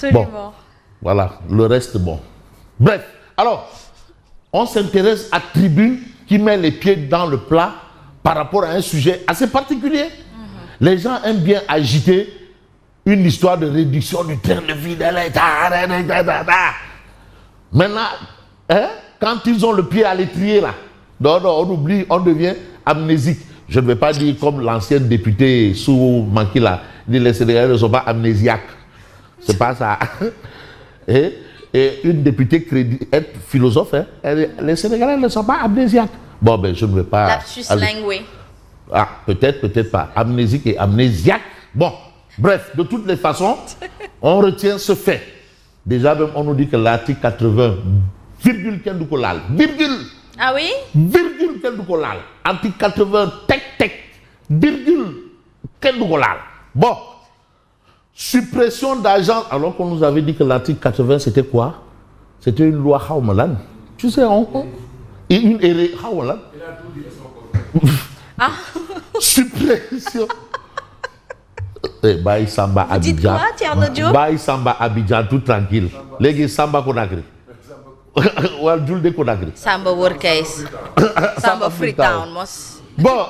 Absolument. Bon, voilà, le reste, bon. Bref, alors, on s'intéresse à Tribune qui met les pieds dans le plat par rapport à un sujet assez particulier. Les gens aiment bien agiter une histoire de réduction du train de vie de l'État. Maintenant, hein, quand ils ont le pied à l'étrier, là, non, on oublie, on devient amnésique. Je ne vais pas dire comme l'ancienne députée sous Mankila, dit les Sénégalais ne sont pas amnésiaques. C'est pas ça. Et une députée est philosophe, hein, les Sénégalais ne sont pas amnésiaques. Bon, ben, je ne vais pas... Lapsus lingué. Ah, peut-être pas. Amnésique et amnésiaque. Bon, bref, de toutes les façons, on retient ce fait. Déjà, même, on nous dit que l'article 80, virgule Kendoukolal, virgule. Ah oui? Virgule Kendoukolal. Article 80, tec, virgule Kendoukolal. Bon, suppression d'agents. Alors qu'on nous avait dit que l'article 80, c'était quoi? C'était une loi Haoumalan. Tu sais, et une erreur Haoumalan. Ah. Suppression. Baï Samba Abidjan. Dites quoi, Thierno Diop? Baï Samba Abidjan, tout tranquille. Légui Samba Konakri. Ou Julde Konakri. Samba Workcase. Samba Freetown, mos. Bon.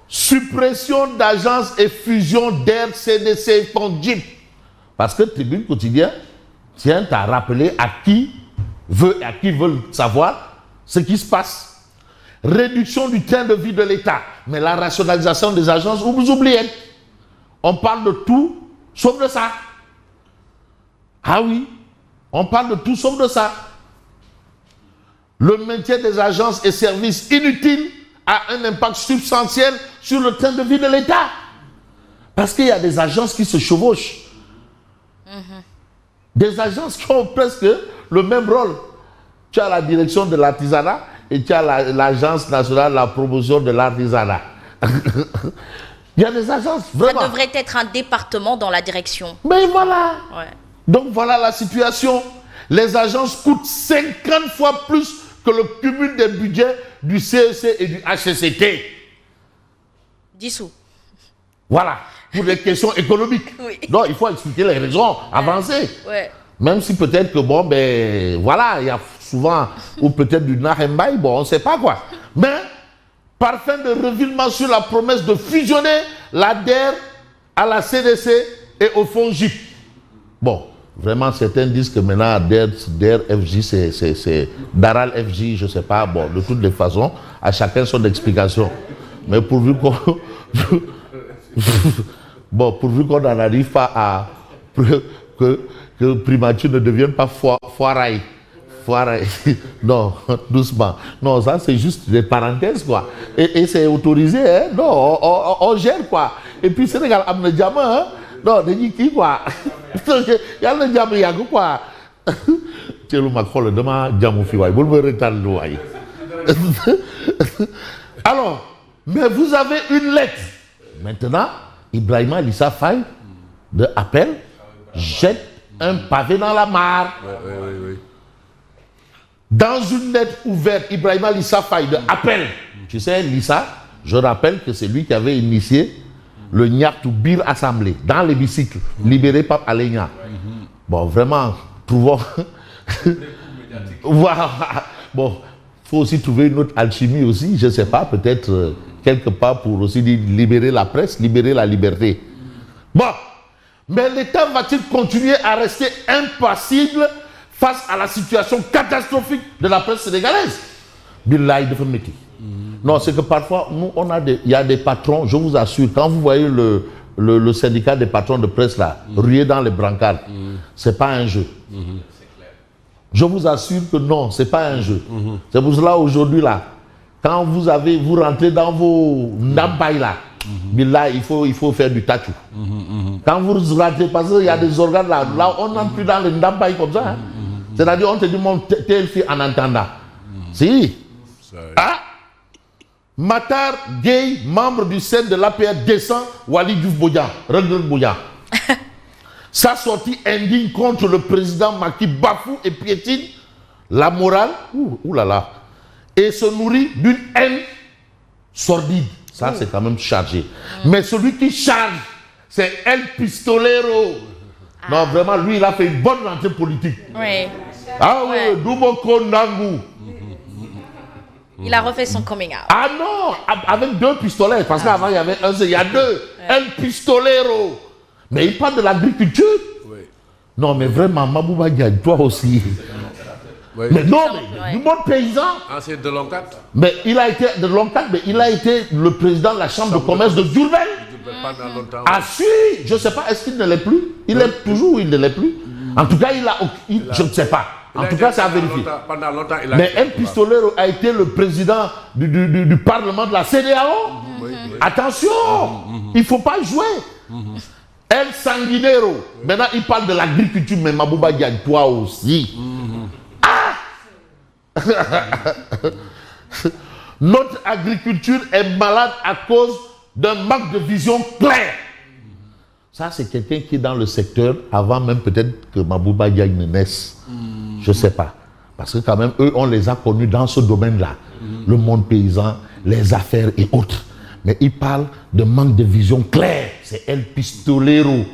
Suppression d'agences et fusion d'air CDC FONGIP. Parce que Tribune Quotidien tient à rappeler à qui veulent savoir ce qui se passe. Réduction du train de vie de l'État. Mais la rationalisation des agences, vous oubliez. On parle de tout, sauf de ça. Ah oui, on parle de tout, sauf de ça. Le maintien des agences et services inutiles a un impact substantiel sur le train de vie de l'État. Parce qu'il y a des agences qui se chevauchent. Des agences qui ont presque le même rôle. Tu as la direction de l'artisanat et tu as l'Agence nationale de la promotion de l'artisanat. Il y a des agences, vraiment. Ça devrait être un département dans la direction. Mais voilà. Ouais. Donc voilà la situation. Les agences coûtent 50 fois plus que le cumul des budgets du CEC et du HCCT. 10 sous. Voilà, pour des questions économiques. Oui. Donc il faut expliquer les raisons avancées. Ouais. Même si peut-être que, bon, ben, voilà, il y a souvent, ou peut-être du Nahembaï, bon, on ne sait pas quoi. Mais, par fin de revirement sur la promesse de fusionner l'ADER à la CDC et au FONGIP. Bon, vraiment, certains disent que maintenant, DER FJ, c'est Daral FJ, je ne sais pas. Bon, de toutes les façons, à chacun son explication. Mais pourvu qu'on... bon, pourvu qu'on n'en arrive pas à... que primature ne devienne pas foirail. Non, doucement. Non, ça c'est juste des parenthèses, quoi. Et c'est autorisé, hein. Non, on gère, quoi. Et puis Sénégal a le diamant, hein. Non, de qui, quoi. Il y a le diamant, il y a quoi. Tu es le Macron, le demain, diamant, fiwaï. Vous me retardez, alors, mais vous avez une lettre. Maintenant, Ibrahima Lissa Faye de appel jette un pavé dans la mare. Oui. Dans une lettre ouverte, Ibrahima Lissa Faye de appel. Tu sais, Lissa, je rappelle que c'est lui qui avait initié le Nyartou Bir Assemblée dans l'hémicycle, libéré par Alenia. Bon, vraiment, trouvons. Voilà. Bon, il faut aussi trouver une autre alchimie aussi, je ne sais pas, peut-être quelque part pour aussi dire libérer la presse, libérer la liberté. Bon. Mais l'État va-t-il continuer à rester impassible face à la situation catastrophique de la presse sénégalaise? Billahi de Femeti. Non, c'est que parfois, nous, il y a des patrons, je vous assure, quand vous voyez le syndicat des patrons de presse là, rué dans les brancards, c'est pas un jeu. Je vous assure que non, c'est pas un jeu. C'est pour cela aujourd'hui là, quand vous rentrez dans vos nabaïs là, là, il faut faire du tachou. Quand vous rentrez, parce qu'il y a des organes là, on n'entre plus dans les nabaïs comme ça. Hein. C'est-à-dire, on te dit, mon tel fait en entendant. Si. Ah! Matar Gueye, membre du Sénat de l'APR, descend Wali Diouf Bodian, Rendel Bodian. Sa sortie indigne contre le président Macky bafoue et piétine la morale, et se nourrit d'une haine sordide. Ça, c'est quand même chargé. Mais celui qui charge C'est El Pistolero. Non, vraiment, lui, il a fait une bonne rentrée politique. Oui. Ah oui, Douboko Nangu. Il a refait son coming out. Ah non, avec 2 pistolets, parce qu'avant, il y avait un seul, il y a 2. El Pistolero. Mais il parle de l'agriculture. Oui. Non, mais vraiment, Mabouba Diagne, toi aussi. Oui. Mais non, mais du monde paysan. Ancien de Loncat. Mais il a été de Loncat, mais il a été le président de la chambre de commerce de Diourbel. Pendant longtemps. Ah si, je ne sais pas, est-ce qu'il ne l'est plus? Il est toujours ou il ne l'est plus? En tout cas, je ne sais pas. En tout cas, c'est à vérifier. Pendant longtemps, il a Mais El Pistolero a été le président du Parlement de la CEDEAO. Attention, il ne faut pas jouer. El Sanguinero. Maintenant, il parle de l'agriculture, mais Mabouba Diagne, toi aussi. Notre agriculture est malade à cause d'un manque de vision claire. Ça, c'est quelqu'un qui est dans le secteur avant même peut-être que Mabouba Diagne ne naisse. Je ne sais pas. Parce que quand même, eux, on les a connus dans ce domaine-là. Le monde paysan, les affaires et autres. Mais il parle de manque de vision claire. C'est El Pistolero.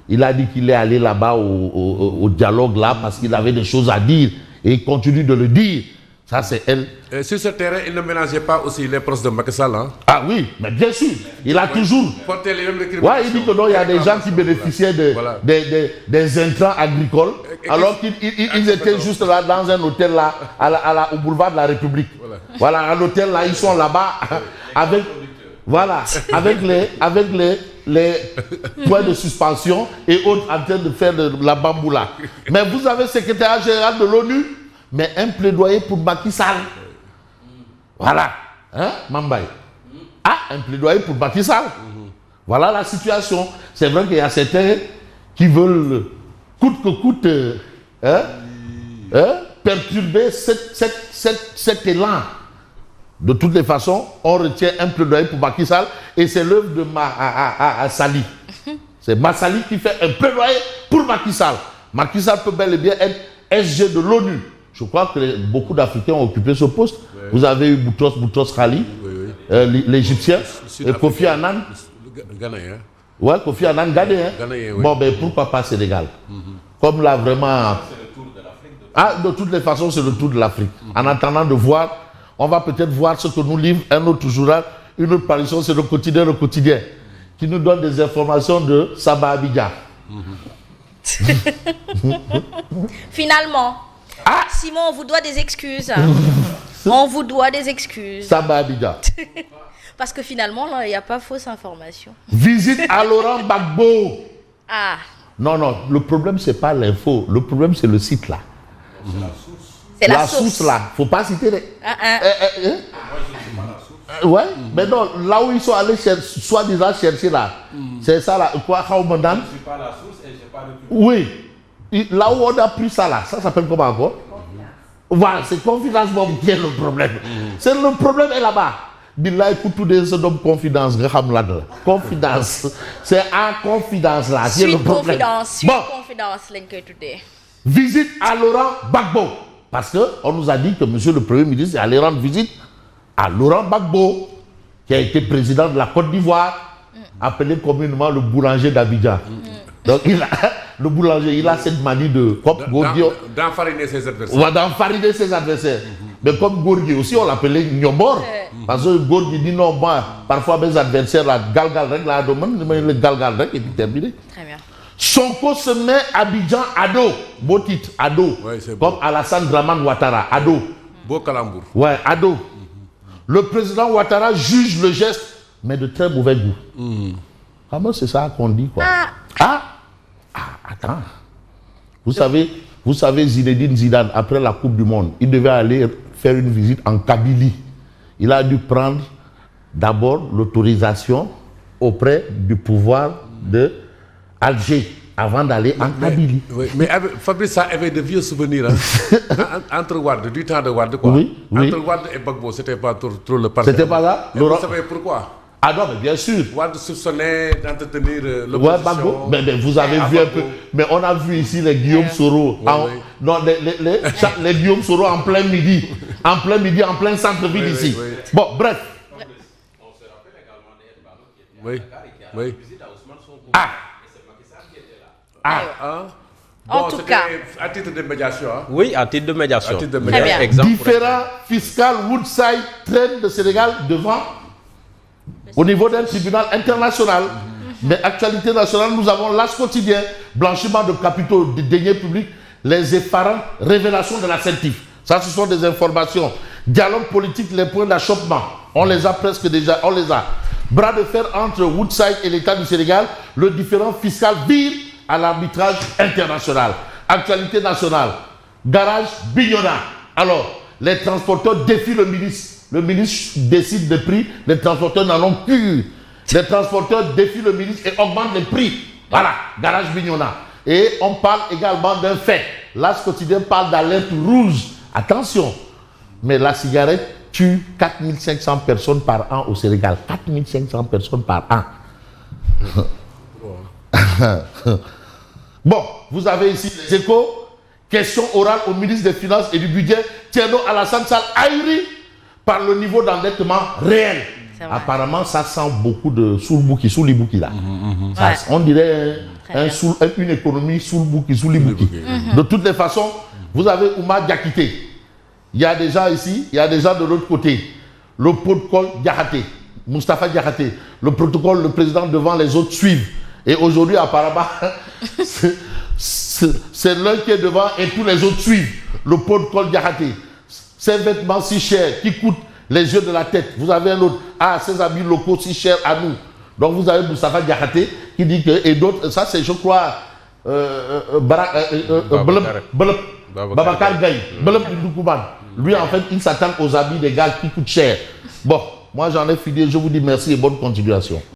Il a dit qu'il est allé là-bas au dialogue là parce qu'il avait des choses à dire. Et il continue de le dire. Ça, c'est elle. Sur ce terrain, il ne mélangeait pas aussi les proches de Macky Sall. Hein? Ah oui, mais bien sûr. Il a toujours. Ouais, il dit que non, il y a des gens qui bénéficiaient des intrants agricoles, alors qu'ils étaient juste là dans un hôtel là, au boulevard de la République. Voilà, à l'hôtel là, ils sont là-bas avec les points de suspension et autres en train de faire de la bamboula. Mais vous avez le secrétaire général de l'ONU, mais un plaidoyer pour Macky Sall. Voilà. Hein, Mambaye? Ah, un plaidoyer pour Macky Sall. Voilà la situation. C'est vrai qu'il y a certains qui veulent, coûte que coûte, perturber cet élan. De toutes les façons, on retient un plaidoyer pour Macky Sall et c'est l'œuvre de Sali. C'est Massali qui fait un plaidoyer pour Macky Sall. Macky Sall peut bel et bien être SG de l'ONU. Je crois que beaucoup d'Africains ont occupé ce poste. Oui. Vous avez eu Boutros Ghali, l'Égyptien, et Kofi Annan. Ghanéen. Ouais, Kofi Annan, Ghanéen. Oui. Bon, ben pourquoi pas Sénégal? Comme là, vraiment. C'est le tour de l'Afrique. De toutes les façons, c'est le tour de l'Afrique. En attendant de voir, on va peut-être voir ce que nous livre un autre journal, une autre parution, c'est le quotidien, qui nous donne des informations de Saba Abidjan. Finalement. Simon, on vous doit des excuses. On vous doit des excuses. Saba Abidjan. Parce que finalement, il n'y a pas fausse information. Visite à Laurent Gbagbo. Ah. Non, le problème, c'est pas l'info. Le problème, c'est le site là. C'est la source là. Faut pas citer les. Ouais, mais non, là où ils sont allés soi-disant chercher là, c'est ça là. Quoi, Khaoumandan? Je suis pas la source et j'ai pas de. Oui. Là où on a pris ça là, ça s'appelle comment encore? Voilà, c'est confidence qui est le problème. C'est le problème est là-bas. Billah, écoute tout des hommes confidence, confidence. C'est en confidence là. C'est le problème. Confidence, visite à Laurent Gbagbo. Parce qu'on nous a dit que monsieur le Premier ministre est allé rendre visite à Laurent Gbagbo, qui a été président de la Côte d'Ivoire, appelé communément le boulanger d'Abidjan. Donc le boulanger, il a cette manie de d'enfariner ses adversaires. D'enfariner ses adversaires. Mais comme Gorgui aussi, on l'appelait Nyobor. Parce que Gorgui dit non, moi, parfois mes adversaires, là, galgal rek, là, le galgal rek, et puis terminé. Très bien. Sonko se met Abidjan ado. Beau titre, ado. Ouais, comme Alassane Draman Ouattara, ado. Beau calembour. Ouais, ado. Le président Ouattara juge le geste, mais de très mauvais goût. Comment c'est ça qu'on dit, quoi? Attends. Vous savez, Zinedine Zidane, après la Coupe du Monde, il devait aller faire une visite en Kabylie. Il a dû prendre d'abord l'autorisation auprès du pouvoir de Alger avant d'aller en Kabylie. Mais Fabrice, ça avait de vieux souvenirs. Hein? Entre Wade, du temps de Wade, quoi. Oui. Entre Wade et Gbagbo, c'était pas trop le parti. C'était pas ça? Vous savez pourquoi? Ah non, mais bien sûr. Wade soupçonnait d'entretenir l'opposition. Mais vous avez vu un peu. Mais on a vu ici les Guillaume Soro. Non, les Guillaume Soro en plein midi. En plein centre-ville ici. Oui. Bon, bref. On se rappelle également d'Ed Balo qui était à Dakar et qui a rendu visite à Ousmane Sonko. En tout cas. À titre de médiation. Hein? Oui, à titre de médiation. À titre de Très bien. Exemple, Différents fiscal Woodside traîne le Sénégal devant au niveau d'un tribunal international. Mais actualité nationale, nous avons l'As quotidien, blanchiment de capitaux, de deniers publics, les effarantes révélations de la CENTIF. Ça, ce sont des informations. Dialogue politique, les points d'achoppement. On les a presque déjà, on les a. Bras de fer entre Woodside et l'État du Sénégal, le différend fiscal vire à l'arbitrage international. Actualité nationale, garage Bignona. Alors, les transporteurs défient le ministre. Le ministre décide des prix, les transporteurs n'en ont plus. Les transporteurs défient le ministre et augmentent les prix. Voilà, garage Bignona. Et on parle également d'un fait. L'As quotidien parle d'alerte rouge. Attention, mais la cigarette tue 4500 personnes par an au Sénégal. 4500 personnes par an. Bon, vous avez ici les échos. Question orale au ministre des Finances et du Budget, Thierno Alassane Sall, ahuri par le niveau d'endettement réel. Apparemment, ça sent beaucoup de soulibouki là. Ouais. On dirait une économie soulibouki. De toutes les façons, vous avez Oumar Diakité. Il y a des gens ici, il y a des gens de l'autre côté. Le protocole Diakité, Moustapha Diakité. Le protocole, le président devant les autres suivent. Et aujourd'hui, apparemment, c'est l'un qui est devant et tous les autres suivent. Le protocole Diakité. Ces vêtements si chers qui coûtent les yeux de la tête. Vous avez un autre. Ah, ces habits locaux si chers à nous. Donc vous avez Moustapha Diakité qui dit que. Et d'autres, ça c'est, je crois, Babacar Gaye. Lui, en fait, il s'attend aux habits des gars qui coûtent cher. Bon, moi j'en ai fini. Je vous dis merci et bonne continuation.